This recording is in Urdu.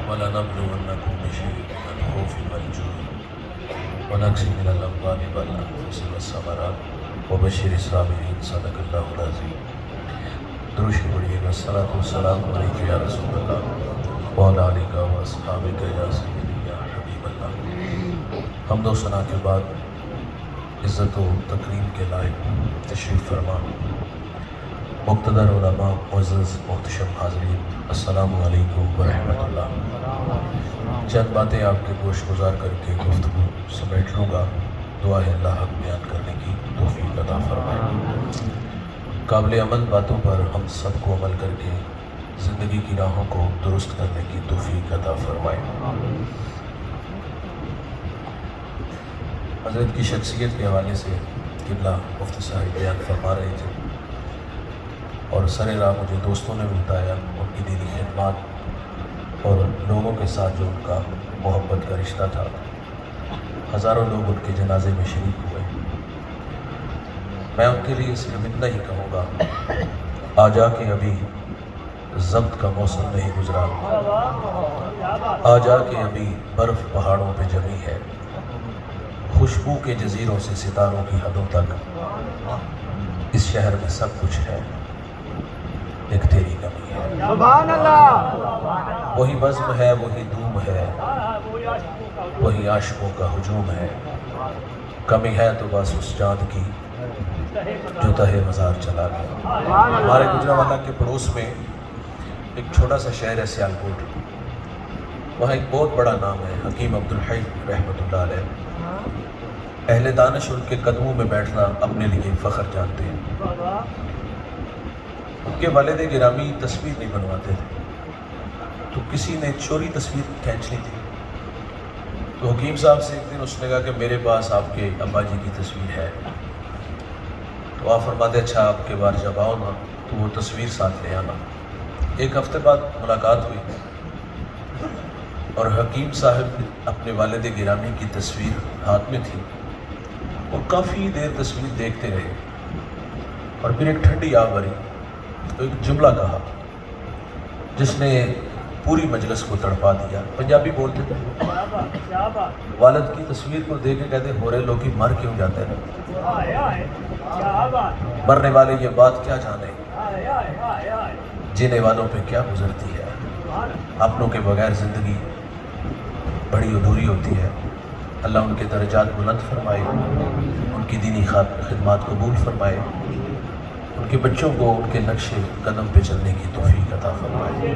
وَلَنَبْلُوَنَّكُمْ بِشَيْءٍ مِّنَ الْخَوْفِ وَالْجُوعِ وَنَقْصٍ مِّنَ الْأَمْوَالِ وَالْأَنفُسِ وَالثَّمَرَاتِ وَبَشِّرِ الصَّابِرِينَ صدق اللہ العظیم۔ درود شریف پڑھیے گا۔ الصلاۃ والسلام علیک یا رسول اللہ وعلی آلک و اصحابک یا سیدی یا حبیب اللہ۔ حمد و ثنا کے بعد عزت و تکریم کے لائق تشریف فرما مقتدر علماء، معزز محتشم حاضرین، السلام علیکم ورحمۃ اللہ۔ چند باتیں آپ کے گوش گزار کر کے گفتگو سمیٹ لوں گا۔ دعا ہے اللہ حق بیان کرنے کی توفیق عطا فرمائے۔ قابل عمل باتوں پر ہم سب کو عمل کر کے زندگی کی راہوں کو درست کرنے کی توفیق عطا فرمائے۔ حضرت کی شخصیت کے حوالے سے قبلہ مفتی صاحب بیان فرما رہے تھے، اور سر راہ مجھے دوستوں نے بتایا ان کی دینی خدمات اور لوگوں کے ساتھ جو ان کا محبت کا رشتہ تھا۔ ہزاروں لوگ ان کے جنازے میں شریک ہوئے۔ میں ان کے لیے صرف اتنا ہی کہوں گا، آ جا کے ابھی ضبط کا موسم نہیں گزرا، آ جا کے ابھی برف پہاڑوں پہ جمی ہے، خوشبو کے جزیروں سے ستاروں کی حدوں تک اس شہر میں سب کچھ ہے، ایک تیری کمی ہے۔ سبحان اللہ۔ وہی بزم ہے، وہی دھوم ہے، وہی عاشقوں کا ہجوم ہے، کمی ہے تو بس اس چاند کی جو تہے مزار چلا گیا۔ ہمارے گجرانوالہ کے پڑوس میں ایک چھوٹا سا شہر ہے سیالکوٹ، وہاں ایک بہت بڑا نام ہے حکیم عبدالحی رحمۃ اللہ علیہ۔ اہل دانش ان کے قدموں میں بیٹھنا اپنے لیے فخر جانتے ہیں۔ ان کے والد گرامی تصویر نہیں بنواتے تھے، تو کسی نے چوری تصویر کھینچ لی تھی، تو حکیم صاحب سے ایک دن اس نے کہا کہ میرے پاس آپ کے ابا جی کی تصویر ہے۔ تو آپ فرماتے اچھا آپ کے بار جب آؤ نا تو وہ تصویر ساتھ لے آنا۔ ایک ہفتے بعد ملاقات ہوئی اور حکیم صاحب اپنے والد گرامی کی تصویر ہاتھ میں تھی اور کافی دیر تصویر دیکھتے رہے، اور پھر ایک ٹھنڈی آ بھری تو ایک جملہ کہا جس نے پوری مجلس کو تڑپا دیا۔ پنجابی بولتے تھے، والد کی تصویر کو دیکھ کے کہتے ہو رہے لوگ مر کیوں جاتے ہیں، مرنے والے یہ بات کیا جانے، جینے والوں پہ کیا گزرتی ہے، اپنوں کے بغیر زندگی بڑی ادھوری ہوتی ہے۔ اللہ ان کے درجات بلند فرمائے، ان کی دینی خدمات قبول فرمائے، ان کے بچوں کو ان کے نقش قدم پہ چلنے کی توفیق عطا فرمائے۔